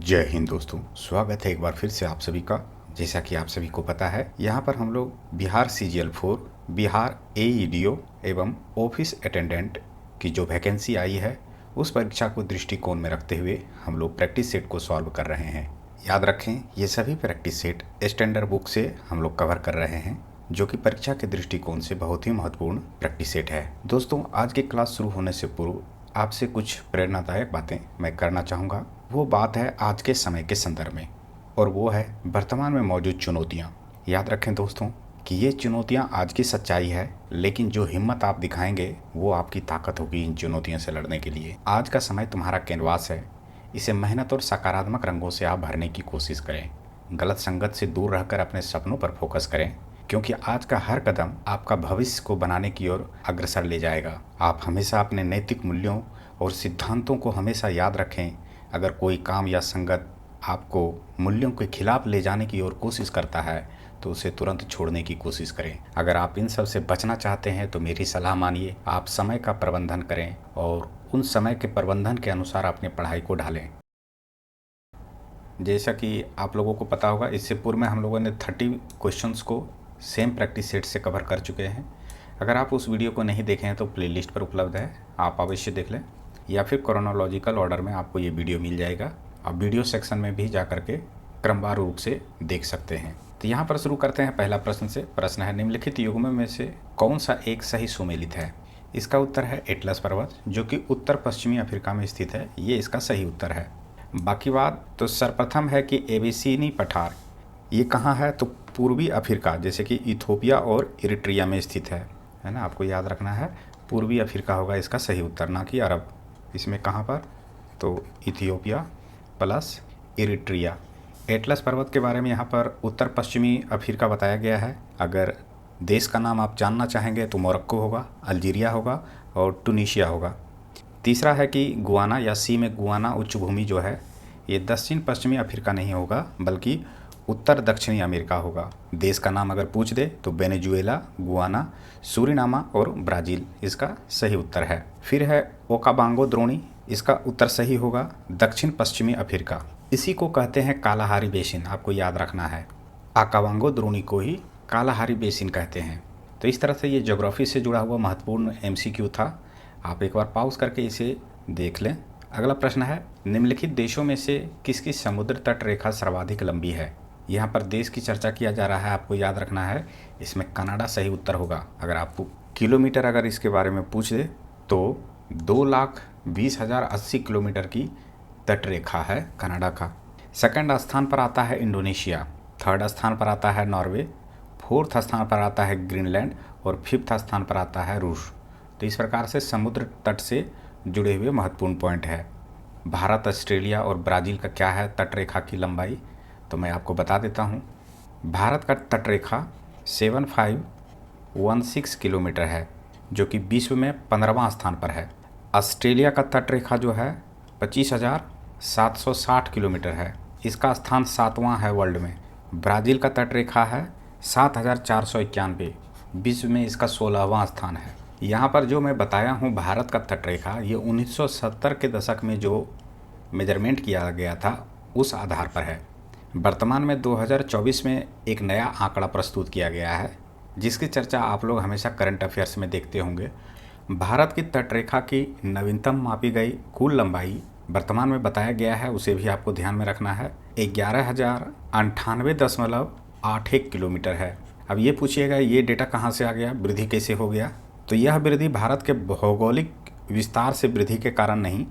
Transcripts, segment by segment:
जय हिंद दोस्तों, स्वागत है एक बार फिर से आप सभी का। जैसा कि आप सभी को पता है, यहाँ पर हम लोग बिहार CGL4, बिहार AEDO एवं ऑफिस अटेंडेंट की जो वैकेंसी आई है उस परीक्षा को दृष्टिकोण में रखते हुए हम लोग प्रैक्टिस सेट को सॉल्व कर रहे हैं। याद रखें, ये सभी प्रैक्टिस सेट स्टैंडर्ड बुक से हम लोग कवर कर रहे हैं, जो कि परीक्षा के दृष्टिकोण से बहुत ही महत्वपूर्ण प्रैक्टिस सेट है। दोस्तों, आज की क्लास शुरू होने से पूर्व आपसे कुछ प्रेरणादायक बातें मैं करना चाहूँगा। वो बात है आज के समय के संदर्भ में, और वो है वर्तमान में मौजूद चुनौतियाँ। याद रखें दोस्तों कि ये चुनौतियाँ आज की सच्चाई है, लेकिन जो हिम्मत आप दिखाएंगे वो आपकी ताकत होगी इन चुनौतियों से लड़ने के लिए। आज का समय तुम्हारा कैनवास है, इसे मेहनत और सकारात्मक रंगों से आप भरने की कोशिश करें। गलत संगत से दूर रहकर अपने सपनों पर फोकस करें, क्योंकि आज का हर कदम आपका भविष्य को बनाने की ओर अग्रसर ले जाएगा। आप हमेशा अपने नैतिक मूल्यों और सिद्धांतों को हमेशा याद रखें। अगर कोई काम या संगत आपको मूल्यों के खिलाफ ले जाने की ओर कोशिश करता है तो उसे तुरंत छोड़ने की कोशिश करें। अगर आप इन सब से बचना चाहते हैं तो मेरी सलाह मानिए, आप समय का प्रबंधन करें और उन समय के प्रबंधन के अनुसार अपनी पढ़ाई को ढालें। जैसा कि आप लोगों को पता होगा, इससे पूर्व में हम लोगों ने 30 क्वेश्चंस को सेम प्रैक्टिस सेट से कवर कर चुके हैं। अगर आप उस वीडियो को नहीं देखे हैं तो प्लेलिस्ट पर उपलब्ध है, आप अवश्य देख लें, या फिर क्रोनोलॉजिकल ऑर्डर में आपको ये वीडियो मिल जाएगा। आप वीडियो सेक्शन में भी जा करके क्रमवार रूप से देख सकते हैं। तो यहाँ पर शुरू करते हैं पहला प्रश्न से। प्रश्न है, निम्नलिखित युग्मों में से कौन सा एक सही सुमेलित है? इसका उत्तर है एटलस पर्वत, जो कि उत्तर पश्चिमी अफ्रीका में स्थित है। ये इसका सही उत्तर है। बाकी बात तो सर्वप्रथम है कि एबीसीनी पठार ये कहाँ है? तो पूर्वी अफ्रीका, जैसे कि इथोपिया और इरिट्रिया में स्थित है ना। आपको याद रखना है, पूर्वी अफ्रीका होगा इसका सही उत्तर, ना कि अरब। इसमें कहाँ पर? तो इथियोपिया प्लस इरिट्रिया। एटलस पर्वत के बारे में यहाँ पर उत्तर पश्चिमी अफ्रीका बताया गया है। अगर देश का नाम आप जानना चाहेंगे तो मोरक्को होगा, अल्जीरिया होगा और टूनीशिया होगा। तीसरा है कि गुआना या सी में गुआना उच्च भूमि जो है ये दक्षिण पश्चिमी अफ्रीका नहीं होगा, बल्कि उत्तर दक्षिणी अमेरिका होगा। देश का नाम अगर पूछ दे तो वेनेजुएला, गुआना, सूरिनामा और ब्राज़ील इसका सही उत्तर है। फिर है ओकाबांगो द्रोणी, इसका उत्तर सही होगा दक्षिण पश्चिमी अफ्रीका। इसी को कहते हैं कालाहारी बेसिन, आपको याद रखना है। ओकाबांगो द्रोणी को ही कालाहारी बेसिन कहते हैं। तो इस तरह से ये ज्योग्राफी से जुड़ा हुआ महत्वपूर्ण MCQ था। आप एक बार पॉज करके इसे देख लें। अगला प्रश्न है, निम्नलिखित देशों में से किसकी समुद्र तट रेखा सर्वाधिक लंबी है? यहाँ पर देश की चर्चा किया जा रहा है, आपको याद रखना है। इसमें कनाडा सही उत्तर होगा। अगर आपको किलोमीटर अगर इसके बारे में पूछ दे तो 2,20,080 किलोमीटर की तट रेखा है कनाडा का। सेकंड स्थान पर आता है इंडोनेशिया, थर्ड स्थान पर आता है नॉर्वे, फोर्थ स्थान पर आता है ग्रीनलैंड और फिफ्थ स्थान पर आता है रूस। तो इस प्रकार से समुद्र तट से जुड़े हुए महत्वपूर्ण पॉइंट है। भारत, ऑस्ट्रेलिया और ब्राज़ील का क्या है तट रेखा की लंबाई? तो मैं आपको बता देता हूँ। भारत का तट रेखा 7516 किलोमीटर है, जो कि विश्व में 15वां स्थान पर है। ऑस्ट्रेलिया का तट रेखा जो है 25,760 किलोमीटर है, इसका स्थान 7वां है वर्ल्ड में। ब्राज़ील का तट रेखा है 7,491, विश्व में इसका 16वां स्थान है। यहाँ पर जो मैं बताया हूँ भारत का तट रेखा, ये 1970 के दशक में जो मेजरमेंट किया गया था उस आधार पर है। वर्तमान में 2024 में एक नया आंकड़ा प्रस्तुत किया गया है, जिसकी चर्चा आप लोग हमेशा करंट अफेयर्स में देखते होंगे। भारत की तट रेखा की नवीनतम मापी गई कुल लंबाई वर्तमान में बताया गया है, उसे भी आपको ध्यान में रखना है, 11,098.81 किलोमीटर है। अब ये पूछिएगा ये डेटा कहाँ से आ गया, वृद्धि कैसे हो गया? तो यह वृद्धि भारत के भौगोलिक विस्तार से वृद्धि के कारण नहीं,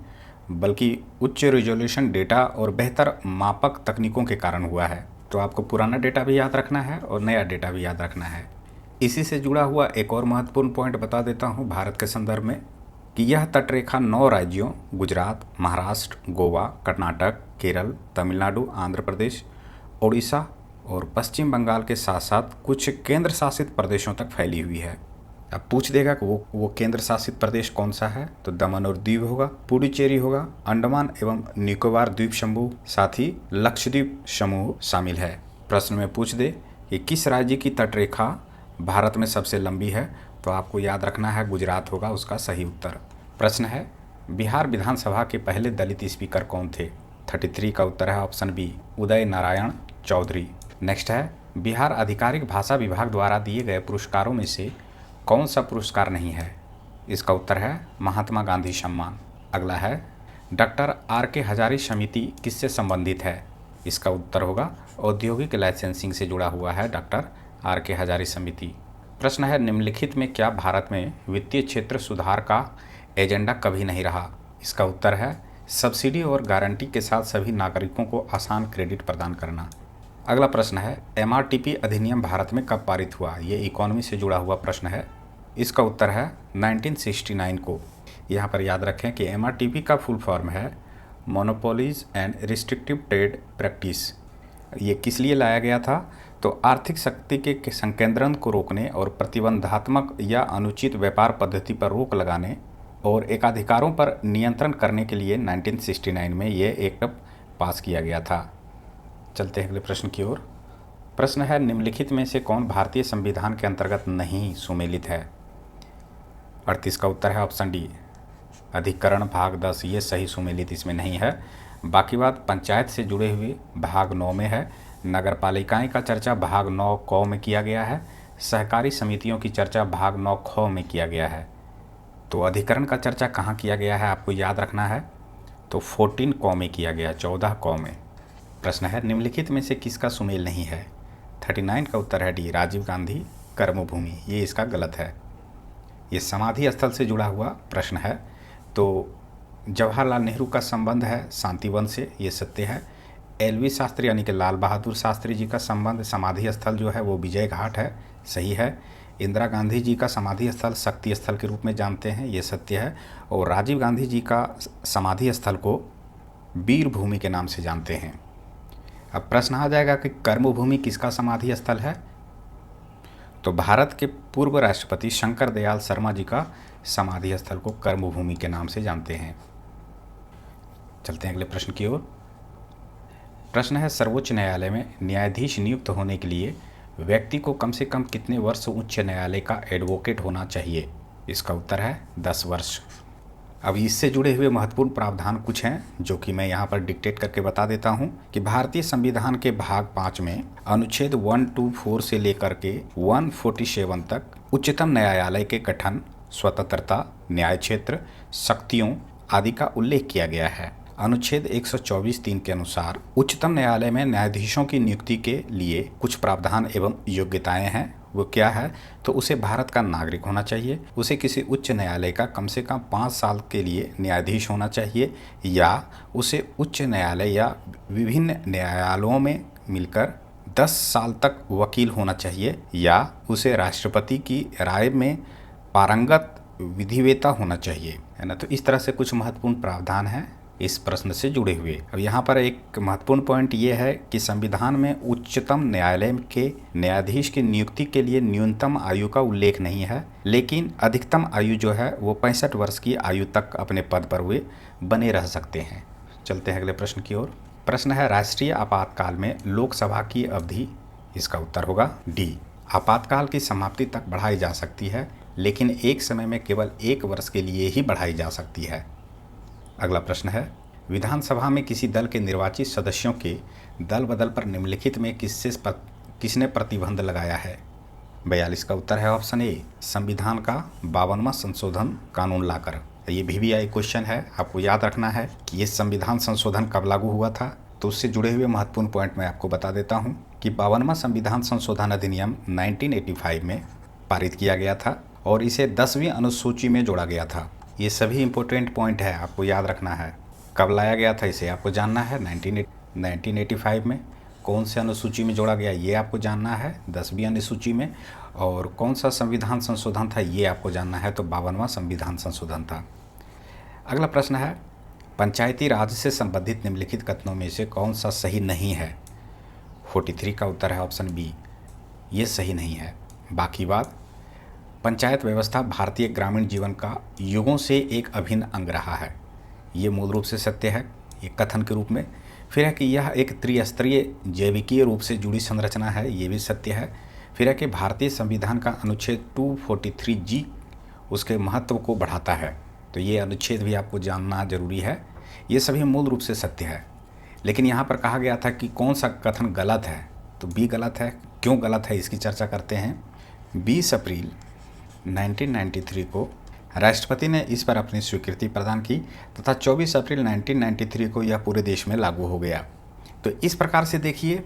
बल्कि उच्च रिजोल्यूशन डेटा और बेहतर मापक तकनीकों के कारण हुआ है। तो आपको पुराना डेटा भी याद रखना है और नया डेटा भी याद रखना है। इसी से जुड़ा हुआ एक और महत्वपूर्ण पॉइंट बता देता हूँ भारत के संदर्भ में, कि यह तटरेखा 9 राज्यों गुजरात, महाराष्ट्र, गोवा, कर्नाटक, केरल, तमिलनाडु, आंध्र प्रदेश, ओडिशा और पश्चिम बंगाल के साथ साथ कुछ केंद्र शासित प्रदेशों तक फैली हुई है। अब पूछ देगा कि वो केंद्र शासित प्रदेश कौन सा है? तो दमन और दीव होगा, पुडुचेरी होगा, अंडमान एवं निकोबार द्वीप समूह, साथ ही लक्षद्वीप समूह शामिल है। प्रश्न में पूछ दे कि किस राज्य की तटरेखा भारत में सबसे लंबी है? तो आपको याद रखना है गुजरात होगा उसका सही उत्तर। प्रश्न है, बिहार विधानसभा के पहले दलित स्पीकर कौन थे? 33 का उत्तर है option B Uday Narayan Chaudhary. Next है बिहार आधिकारिक भाषा विभाग द्वारा दिए गए पुरस्कारों में से कौन सा पुरस्कार नहीं है? इसका उत्तर है महात्मा गांधी सम्मान। अगला है डॉक्टर आर के हजारी समिति किससे संबंधित है? इसका उत्तर होगा औद्योगिक लाइसेंसिंग से जुड़ा हुआ है डॉक्टर आर के हजारी समिति। प्रश्न है निम्नलिखित में क्या भारत में वित्तीय क्षेत्र सुधार का एजेंडा कभी नहीं रहा? इसका उत्तर है सब्सिडी और गारंटी के साथ सभी नागरिकों को आसान क्रेडिट प्रदान करना। अगला प्रश्न है एमआरटीपी अधिनियम भारत में कब पारित हुआ? ये इकोनॉमी से जुड़ा हुआ प्रश्न है। इसका उत्तर है 1969 को। यहाँ पर याद रखें कि एमआरटीपी का फुल फॉर्म है monopolies and restrictive trade practice. ये किस लिए लाया गया था? तो आर्थिक शक्ति के संकेंद्रण को रोकने और प्रतिबंधात्मक या अनुचित व्यापार पद्धति पर रोक लगाने और एकाधिकारों पर नियंत्रण करने के लिए 1969 में ये एक्ट पास किया गया था। चलते हैं अगले प्रश्न की ओर। प्रश्न है निम्नलिखित में से कौन भारतीय संविधान के अंतर्गत नहीं सुमेलित है? 38 का उत्तर है ऑप्शन डी अधिकरण भाग 10, ये सही सुमेलित इसमें नहीं है। बाकी बात पंचायत से जुड़े हुए भाग 9 में है। नगर पालिकाएँ का चर्चा भाग 9 क में किया गया है। सहकारी समितियों की चर्चा भाग 9 ख में किया गया है। तो अधिकरण का चर्चा कहाँ किया गया है आपको याद रखना है, तो 14 क में किया गया, 14 क में। प्रश्न है निम्नलिखित में से किसका सुमेल नहीं है? 39 का उत्तर है डी राजीव गांधी कर्मभूमि, ये इसका गलत है। ये समाधि स्थल से जुड़ा हुआ प्रश्न है। तो जवाहरलाल नेहरू का संबंध है शांतिवन से, ये सत्य है। एलवी शास्त्री यानी कि लाल बहादुर शास्त्री जी का संबंध समाधि स्थल जो है वो विजय घाट है, सही है। इंदिरा गांधी जी का समाधि स्थल शक्ति स्थल के रूप में जानते हैं, ये सत्य है। और राजीव गांधी जी का समाधि स्थल को वीर भूमि के नाम से जानते हैं। अब प्रश्न आ जाएगा कि कर्मभूमि किसका समाधि स्थल है? तो भारत के पूर्व राष्ट्रपति शंकर दयाल शर्मा जी का समाधि स्थल को कर्मभूमि के नाम से जानते हैं। चलते हैं अगले प्रश्न की ओर। प्रश्न है सर्वोच्च न्यायालय में न्यायाधीश नियुक्त होने के लिए व्यक्ति को कम से कम कितने वर्ष उच्च न्यायालय का एडवोकेट होना चाहिए? इसका उत्तर है 10 वर्ष। अब इससे जुड़े हुए महत्वपूर्ण प्रावधान कुछ हैं जो कि मैं यहाँ पर डिक्टेट करके बता देता हूँ कि भारतीय संविधान के भाग 5 में अनुच्छेद 124 से लेकर के 147 तक उच्चतम न्यायालय के गठन, स्वतंत्रता, न्याय क्षेत्र, शक्तियों आदि का उल्लेख किया गया है। अनुच्छेद 124(3) के अनुसार उच्चतम न्यायालय में न्यायाधीशों की नियुक्ति के लिए कुछ प्रावधान एवं योग्यताएं हैं। वो क्या है? तो उसे भारत का नागरिक होना चाहिए, उसे किसी उच्च न्यायालय का कम से कम 5 साल के लिए न्यायाधीश होना चाहिए, या उसे उच्च न्यायालय या विभिन्न न्यायालयों में मिलकर 10 साल तक वकील होना चाहिए, या उसे राष्ट्रपति की राय में पारंगत विधिवेता होना चाहिए, है ना। तो इस तरह से कुछ महत्वपूर्ण प्रावधान हैं इस प्रश्न से जुड़े हुए। अब यहाँ पर एक महत्वपूर्ण पॉइंट ये है कि संविधान में उच्चतम न्यायालय के न्यायाधीश की नियुक्ति के लिए न्यूनतम आयु का उल्लेख नहीं है, लेकिन अधिकतम आयु जो है वो 65 वर्ष की आयु तक अपने पद पर वे बने रह सकते हैं। चलते हैं अगले प्रश्न की ओर। प्रश्न है राष्ट्रीय आपातकाल में लोकसभा की अवधि, इसका उत्तर होगा डी आपातकाल की समाप्ति तक बढ़ाई जा सकती है, लेकिन एक समय में केवल 1 वर्ष के लिए ही बढ़ाई जा सकती है। अगला प्रश्न है विधानसभा में किसी दल के निर्वाचित सदस्यों के दल बदल पर निम्नलिखित में किसने प्रतिबंध लगाया है? 42 का उत्तर है ऑप्शन ए संविधान का 52वां संशोधन कानून लाकर। ये VVI क्वेश्चन है, आपको याद रखना है कि ये संविधान संशोधन कब लागू हुआ था। तो उससे जुड़े हुए महत्वपूर्ण पॉइंट मैं आपको बता देता हूँ कि 52वां संविधान संशोधन अधिनियम 1985 में पारित किया गया था और इसे 10वीं अनुसूची में जोड़ा गया था। ये सभी इंपॉर्टेंट पॉइंट है, आपको याद रखना है। कब लाया गया था इसे आपको जानना है। 1985 में कौन से अनुसूची में जोड़ा गया ये आपको जानना है, 10वीं अनुसूची में। और कौन सा संविधान संशोधन था ये आपको जानना है, तो 52वां संविधान संशोधन था। अगला प्रश्न है पंचायती राज से संबंधित निम्नलिखित कथनों में से कौन सा सही नहीं है? 43 का उत्तर है ऑप्शन बी, ये सही नहीं है। बाकी बात पंचायत व्यवस्था भारतीय ग्रामीण जीवन का युगों से एक अभिन्न अंग रहा है, ये मूल रूप से सत्य है, ये कथन के रूप में। फिर है कि यह एक त्रिस्तरीय जैविकीय रूप से जुड़ी संरचना है, ये भी सत्य है। फिर है कि भारतीय संविधान का अनुच्छेद 243G उसके महत्व को बढ़ाता है, तो ये अनुच्छेद भी आपको जानना जरूरी है। ये सभी मूल रूप से सत्य है। लेकिन यहाँ पर कहा गया था कि कौन सा कथन गलत है, तो बी गलत है। क्यों गलत है इसकी चर्चा करते हैं। 20 अप्रैल 1993 को राष्ट्रपति ने इस पर अपनी स्वीकृति प्रदान की तथा 24 अप्रैल 1993 को यह पूरे देश में लागू हो गया। तो इस प्रकार से देखिए,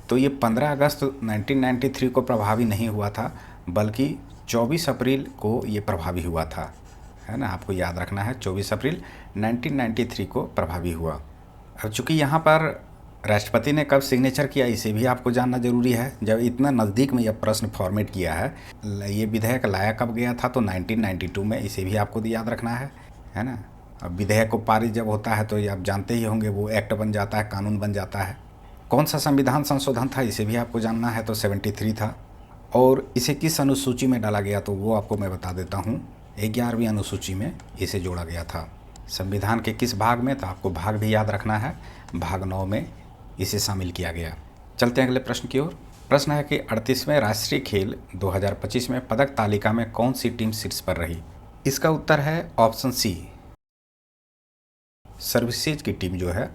तो ये 15 अगस्त 1993 को प्रभावी नहीं हुआ था, बल्कि 24 अप्रैल को ये प्रभावी हुआ था, है ना। आपको याद रखना है 24 अप्रैल 1993 को प्रभावी हुआ। अब चूँकि यहाँ पर राष्ट्रपति ने कब सिग्नेचर किया इसे भी आपको जानना जरूरी है। जब इतना नज़दीक में यह प्रश्न फॉर्मेट किया है, ये विधेयक लाया कब गया था, तो 1992 में, इसे भी आपको याद रखना है ना। अब विधेयक को पारित जब होता है तो ये आप जानते ही होंगे, वो एक्ट बन जाता है, कानून बन जाता है। कौन सा संविधान संशोधन था इसे भी आपको जानना है, तो 73 था। और इसे किस अनुसूची में डाला गया, तो वो आपको मैं बता देता हूँ। 11वीं अनुसूची में इसे जोड़ा गया था। संविधान के किस भाग में, तो आपको भाग भी याद रखना है, भाग 9 में इसे शामिल किया गया। चलते हैं अगले प्रश्न की ओर। प्रश्न है कि 38वें राष्ट्रीय खेल 2025 में पदक तालिका में कौन सी टीम शीर्ष पर रही। इसका उत्तर है ऑप्शन सी, सर्विसेज की टीम जो है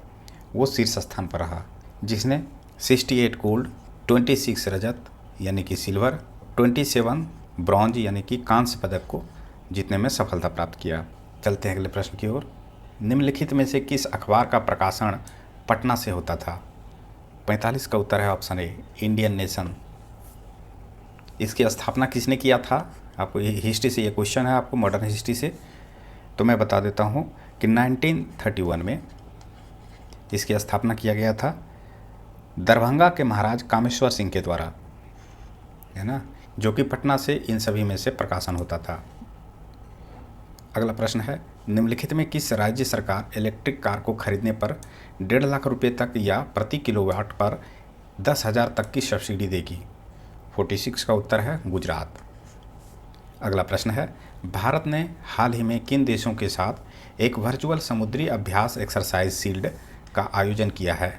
वो शीर्ष स्थान पर रहा, जिसने 68 गोल्ड, 26 रजत यानी कि सिल्वर, 27 ब्रॉन्ज यानी कि कांस्य पदक को जीतने में सफलता प्राप्त किया। चलते हैं अगले प्रश्न की ओर। निम्नलिखित में से किस अखबार का प्रकाशन पटना से होता था। 45 का उत्तर है ऑप्शन ए, इंडियन नेशन। इसकी स्थापना किसने किया था, आपको ये हिस्ट्री से ये क्वेश्चन है, आपको मॉडर्न हिस्ट्री से, तो मैं बता देता हूँ कि 1931 में इसकी स्थापना किया गया था दरभंगा के महाराज कामेश्वर सिंह के द्वारा, है ना, जो कि पटना से इन सभी में से प्रकाशन होता था। अगला प्रश्न है, निम्नलिखित में किस राज्य सरकार इलेक्ट्रिक कार को खरीदने पर 1.5 लाख रुपये तक या प्रति किलोवाट पर 10,000 तक की सब्सिडी देगी। 46 का उत्तर है गुजरात। अगला प्रश्न है, भारत ने हाल ही में किन देशों के साथ एक वर्चुअल समुद्री अभ्यास एक्सरसाइज शील्ड का आयोजन किया है।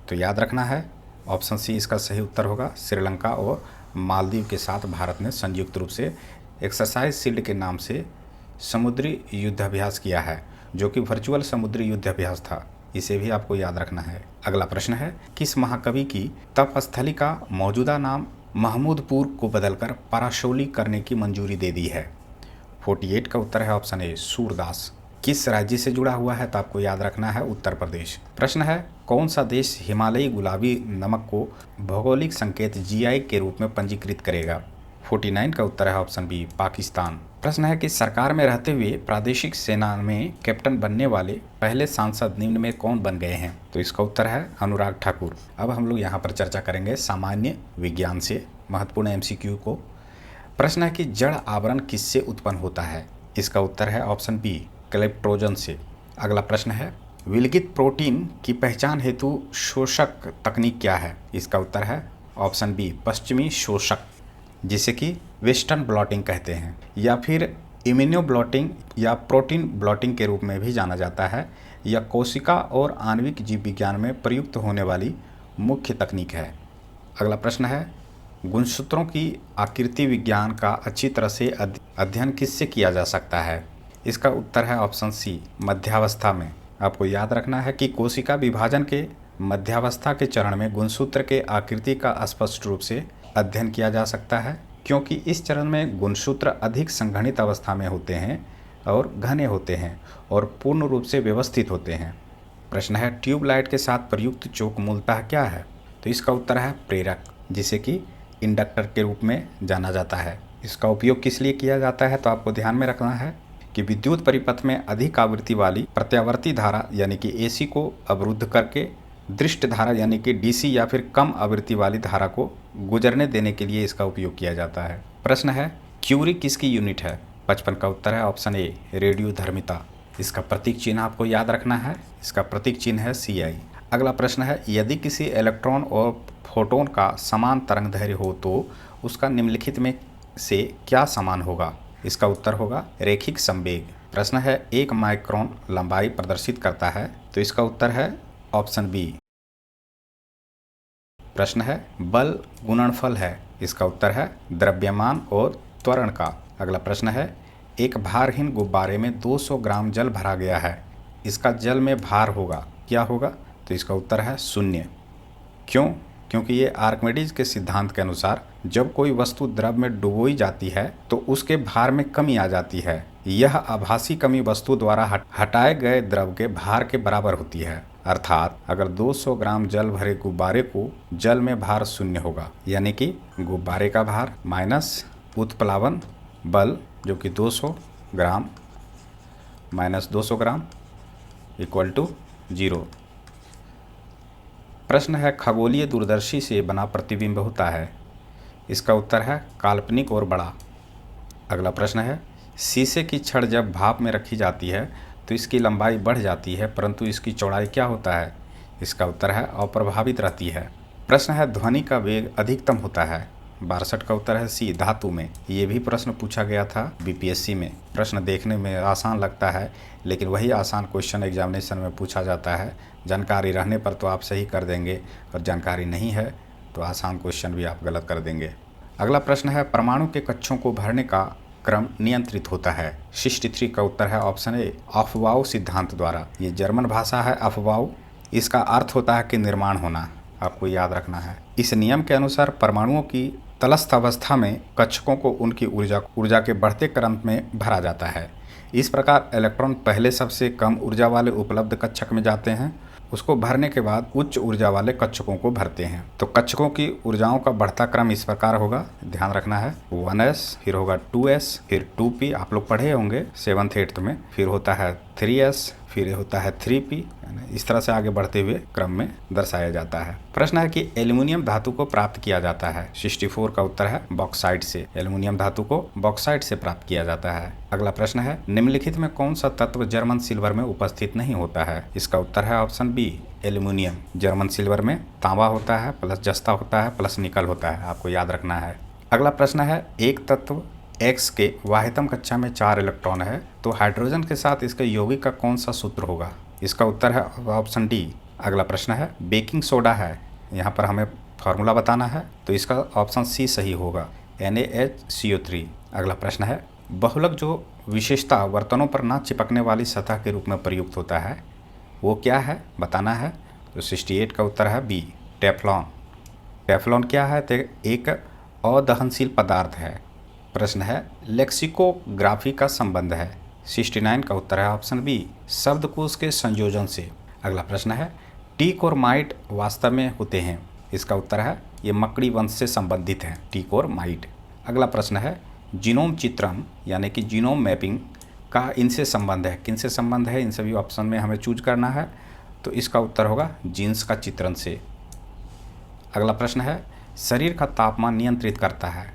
तो याद रखना है ऑप्शन सी इसका सही उत्तर होगा, श्रीलंका और मालदीव के साथ भारत ने संयुक्त रूप से एक्सरसाइज शील्ड के नाम से समुद्री युद्धाभ्यास किया है, जो कि वर्चुअल समुद्री युद्धाभ्यास था। इसे भी आपको याद रखना है। अगला प्रश्न है, किस महाकवि की तपस्थली का मौजूदा नाम महमूदपुर को बदलकर पाराशौली करने की मंजूरी दे दी है। 48 का उत्तर है ऑप्शन ए, सूरदास। किस राज्य से जुड़ा हुआ है, तो आपको याद रखना है उत्तर प्रदेश। प्रश्न है, कौन सा देश हिमालयी गुलाबी नमक को भौगोलिक संकेत जीआई के रूप में पंजीकृत करेगा। 49 का उत्तर है ऑप्शन बी, पाकिस्तान। प्रश्न है कि सरकार में रहते हुए प्रादेशिक सेना में कैप्टन बनने वाले पहले सांसद निम्न में कौन बन गए हैं। तो इसका उत्तर है अनुराग ठाकुर। अब हम लोग यहाँ पर चर्चा करेंगे सामान्य विज्ञान से महत्वपूर्ण एमसीक्यू को। प्रश्न है कि जड़ आवरण किससे उत्पन्न होता है। इसका उत्तर है ऑप्शन बी, क्लेप्टोजन से। अगला प्रश्न है, विलगित प्रोटीन की पहचान हेतु शोषक तकनीक क्या है। इसका उत्तर है ऑप्शन बी, पश्चिमी शोषक, जिसे कि वेस्टर्न ब्लॉटिंग कहते हैं, या फिर इम्यूनो ब्लॉटिंग या प्रोटीन ब्लॉटिंग के रूप में भी जाना जाता है। यह कोशिका और आणविक जीव विज्ञान में प्रयुक्त होने वाली मुख्य तकनीक है। अगला प्रश्न है, गुणसूत्रों की आकृति विज्ञान का अच्छी तरह से अध्ययन किससे किया जा सकता है। इसका उत्तर है ऑप्शन सी, मध्यावस्था में। आपको याद रखना है कि कोशिका विभाजन के मध्यावस्था के चरण में गुणसूत्र के आकृति का स्पष्ट रूप से अध्ययन किया जा सकता है, क्योंकि इस चरण में गुणसूत्र अधिक संघनित अवस्था में होते हैं और घने होते हैं और पूर्ण रूप से व्यवस्थित होते हैं। प्रश्न है, ट्यूबलाइट के साथ प्रयुक्त चोक मूलतः क्या है। तो इसका उत्तर है प्रेरक, जिसे कि इंडक्टर के रूप में जाना जाता है। इसका उपयोग किस लिए किया जाता है, तो आपको ध्यान में रखना है कि विद्युत परिपथ में अधिक आवृत्ति वाली प्रत्यावर्ती धारा यानी कि एसी को अवरुद्ध करके दृष्ट धारा यानी कि डीसी या फिर कम आवृत्ति वाली धारा को गुजरने देने के लिए इसका उपयोग किया जाता है। प्रश्न है, क्यूरी किसकी यूनिट है। 55 का उत्तर है ऑप्शन ए, रेडियोधर्मिता। इसका प्रतीक चिन्ह आपको याद रखना है, इसका प्रतीक चिन्ह है CI। अगला प्रश्न है, यदि किसी इलेक्ट्रॉन और फोटोन का समान तरंग दैर्घ्य हो तो उसका निम्नलिखित में से क्या समान होगा। इसका उत्तर होगा रैखिक संवेग। प्रश्न है, 1 माइक्रोन लंबाई प्रदर्शित करता है, तो इसका उत्तर है ऑप्शन बी। प्रश्न है, बल गुणनफल है। इसका उत्तर है द्रव्यमान और त्वरण का। अगला प्रश्न है, एक भारहीन गुब्बारे में 200 ग्राम जल भरा गया है, इसका जल में भार होगा, क्या होगा। तो तो इसका उत्तर है शून्य। क्यों? क्योंकि ये आर्किमिडीज के सिद्धांत के अनुसार जब कोई वस्तु द्रव में डुबोई जाती है तो उसके भार में कमी आ जाती है। यह आभासी कमी वस्तु द्वारा हटाए गए द्रव के भार के बराबर होती है। अर्थात अगर 200 ग्राम जल भरे गुब्बारे को जल में भार शून्य होगा, यानी कि गुब्बारे का भार माइनस उत्प्लावन बल जो कि 200 ग्राम माइनस 200 ग्राम इक्वल टू 0। प्रश्न है खगोलीय दूरदर्शी से बना प्रतिबिंब होता है। इसका उत्तर है काल्पनिक और बड़ा। अगला प्रश्न है शीशे की छड़ जब भाप में रखी जाती है तो इसकी लंबाई बढ़ जाती है परंतु इसकी चौड़ाई क्या होता है? इसका उत्तर है अप्रभावित रहती है। प्रश्न है ध्वनि का वेग अधिकतम होता है। 62 का उत्तर है सी धातु में। ये भी प्रश्न पूछा गया था बीपीएससी में। प्रश्न देखने में आसान लगता है लेकिन वही आसान क्वेश्चन एग्जामिनेशन में पूछा जाता है। जानकारी रहने पर तो आप सही कर देंगे और जानकारी नहीं है तो आसान क्वेश्चन भी आप गलत कर देंगे। अगला प्रश्न है परमाणु के कक्षों को भरने का क्रम नियंत्रित होता है। 63 का उत्तर है ऑप्शन ए अफवाउ सिद्धांत द्वारा। ये जर्मन भाषा है अफवाउ। इसका अर्थ होता है कि निर्माण होना, आपको याद रखना है। इस नियम के अनुसार परमाणुओं की तलस्थ अवस्था में कक्षकों को उनकी ऊर्जा के बढ़ते क्रम में भरा जाता है। इस प्रकार इलेक्ट्रॉन पहले सबसे कम ऊर्जा वाले उपलब्ध कक्षक में जाते हैं, उसको भरने के बाद उच्च ऊर्जा वाले कक्षकों को भरते हैं। तो कक्षकों की ऊर्जाओं का बढ़ता क्रम इस प्रकार होगा, ध्यान रखना है। 1s, फिर होगा 2s, फिर 2p, आप लोग पढ़े होंगे 7th 8th में, फिर होता है 3s, फिर होता है 3p। इस तरह से आगे बढ़ते हुए क्रम में दर्शाया जाता है। प्रश्न है कि एल्युमिनियम धातु को प्राप्त किया जाता है। 64 का उत्तर है बॉक्साइट से। एल्युमिनियम धातु को बॉक्साइट से प्राप्त किया जाता है। अगला प्रश्न है निम्नलिखित में कौन सा तत्व जर्मन सिल्वर में उपस्थित नहीं होता है? इसका उत्तर है option B aluminium. German silver में तांबा होता है, प्लस जस्ता होता है, प्लस निकल होता है, आपको याद रखना है। अगला प्रश्न है एक तत्व X के वाह्यतम कक्षा में 4 इलेक्ट्रॉन है तो हाइड्रोजन के साथ इसके यौगिक का कौन सा सूत्र होगा? इसका उत्तर है ऑप्शन डी। अगला प्रश्न है बेकिंग सोडा है, यहाँ पर हमें फार्मूला बताना है तो इसका ऑप्शन सी सही होगा, NaHCO3। अगला प्रश्न है बहुलक जो विशेषता बर्तनों पर ना चिपकने वाली सतह के रूप में प्रयुक्त होता है वो क्या है, बताना है। तो 68 का उत्तर है बी टेफ्लॉन। टेफ्लॉन क्या है? तो एक अदहनशील पदार्थ है। प्रश्न है लेक्सिकोग्राफी का संबंध है। 69 का उत्तर है ऑप्शन बी शब्दकोश के संयोजन से। अगला प्रश्न है टीक और माइट वास्तव में होते हैं। इसका उत्तर है ये मकड़ी वंश से संबंधित है, टीक और माइट। अगला प्रश्न है जीनोम चित्रण यानी कि जीनोम मैपिंग का इनसे संबंध है। किनसे संबंध है? इन सभी ऑप्शन में हमें चूज करना है तो इसका उत्तर होगा जीन्स का चित्रण से। अगला प्रश्न है शरीर का तापमान नियंत्रित करता है।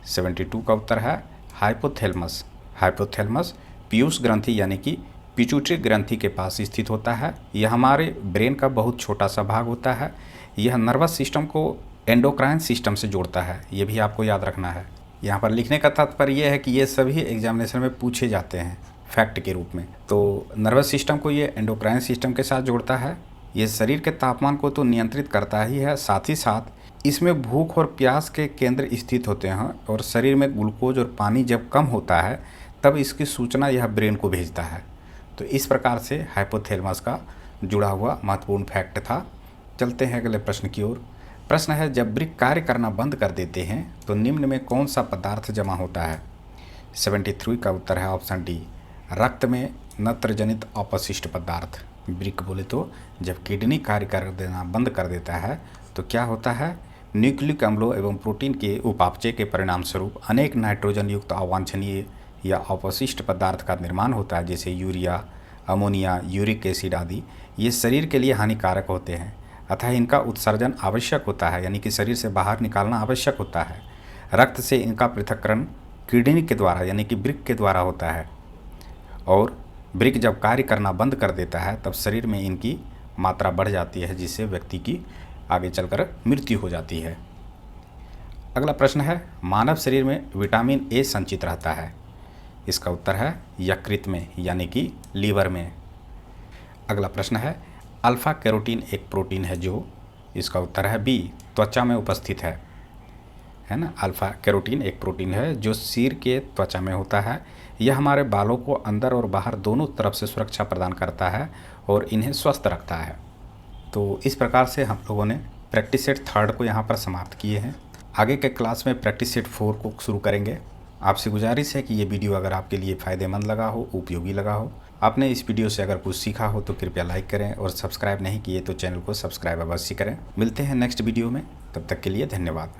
72 का उत्तर है हाइपोथैलेमस। हाइपोथैलेमस पीयूष ग्रंथि यानी कि पिट्यूटरी ग्रंथि के पास स्थित होता है। यह हमारे ब्रेन का बहुत छोटा सा भाग होता है। यह नर्वस सिस्टम को एंडोक्राइन सिस्टम से जोड़ता है, ये भी आपको याद रखना है। यहाँ पर लिखने का तात्पर्य यह है कि ये सभी एग्जामिनेशन में पूछे जाते हैं फैक्ट के रूप में। तो नर्वस सिस्टम को ये एंडोक्राइन सिस्टम के साथ जोड़ता है। ये शरीर के तापमान को तो नियंत्रित करता ही है, साथ ही साथ इसमें भूख और प्यास के केंद्र स्थित होते हैं और शरीर में ग्लूकोज और पानी जब कम होता है तब इसकी सूचना यह ब्रेन को भेजता है। तो इस प्रकार से हाइपोथैलेमस का जुड़ा हुआ महत्वपूर्ण फैक्ट था। चलते हैं अगले प्रश्न की ओर। प्रश्न है जब वृक्क कार्य करना बंद कर देते हैं तो निम्न में कौन सा पदार्थ जमा होता है? 73 का उत्तर है ऑप्शन डी रक्त में नत्र जनित अपशिष्ट पदार्थ। वृक्क बोले तो जब किडनी कार्य कर देना बंद कर देता है तो क्या होता है? न्यूक्लिक अम्लों एवं प्रोटीन के उपापचय के परिणाम स्वरूप अनेक नाइट्रोजन युक्त अवांछनीय या अपशिष्ट पदार्थ का निर्माण होता है, जैसे यूरिया, अमोनिया, यूरिक एसिड आदि। ये शरीर के लिए हानिकारक होते हैं, अतः इनका उत्सर्जन आवश्यक होता है, यानी कि शरीर से बाहर निकालना आवश्यक होता है। रक्त से इनका पृथक्करण किडनी के द्वारा यानी कि वृक्क के द्वारा होता है और वृक्क जब कार्य करना बंद कर देता है तब शरीर में इनकी मात्रा बढ़ जाती है, जिससे व्यक्ति की आगे चलकर मृत्यु हो जाती है। अगला प्रश्न है मानव शरीर में विटामिन ए संचित रहता है। इसका उत्तर है यकृत में यानी कि लीवर में। अगला प्रश्न है अल्फा कैरोटीन एक प्रोटीन है जो, इसका उत्तर है बी त्वचा में उपस्थित है ना। अल्फा कैरोटीन एक प्रोटीन है जो सिर के त्वचा में होता है। यह हमारे बालों को अंदर और बाहर दोनों तरफ से सुरक्षा प्रदान करता है और इन्हें स्वस्थ रखता है। तो इस प्रकार से हम लोगों ने प्रैक्टिस सेट 3 को यहाँ पर समाप्त किए हैं। आगे के क्लास में प्रैक्टिस सेट 4 को शुरू करेंगे। आपसे गुजारिश है कि ये वीडियो अगर आपके लिए फ़ायदेमंद लगा हो, उपयोगी लगा हो, आपने इस वीडियो से अगर कुछ सीखा हो तो कृपया लाइक करें और सब्सक्राइब नहीं किए तो चैनल को सब्सक्राइब अवश्य करें। मिलते हैं नेक्स्ट वीडियो में, तब तक के लिए धन्यवाद।